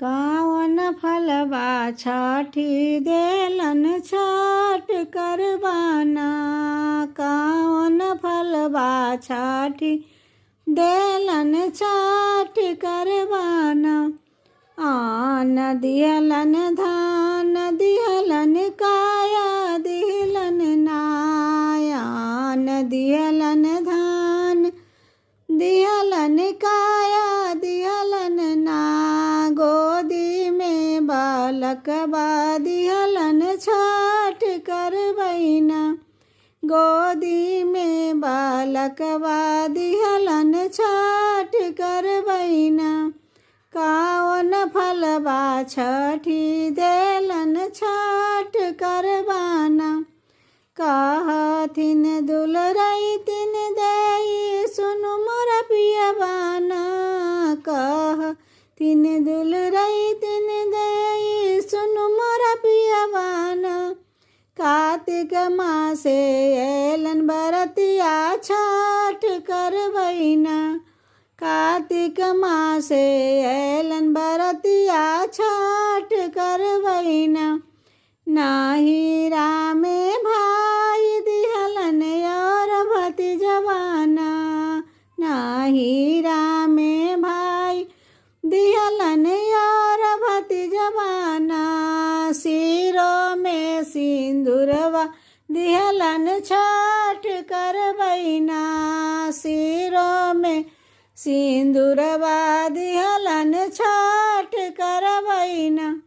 कावन फलबा छठी देलन छठ करवाना। कावन फलबा छठी देलन छठ करवाना। आन दिहलन धान दिहलन काया दिहलन नायान दिहलन धान दिहलन काया दिहलन ना। गोदी में बालकबा दिहलन छठ करवैना। गोदी में बालकबा दिहलन छठ करवैना। कावन फलबा छठी देलन छठ करवाना। कहथिन दुलरैतिन देई सुनु मोर पियवाना। कहथिन दुलरैतिन देई सुनु मोर पियवाना। कार्तिक मासे एलन बरतिया छठ करवैना। कार्तिक मासे एलन बरतिया छठ करवैना। नाही रामे भाई दिहलन और भतीजवाना। नाही रामे भाई दिहलन और भतीजवाना। सिरों में सिंदूरवा दिहलन छठ करवैना। सिरों में सिंदूरवा दिहलन छठ करवैना।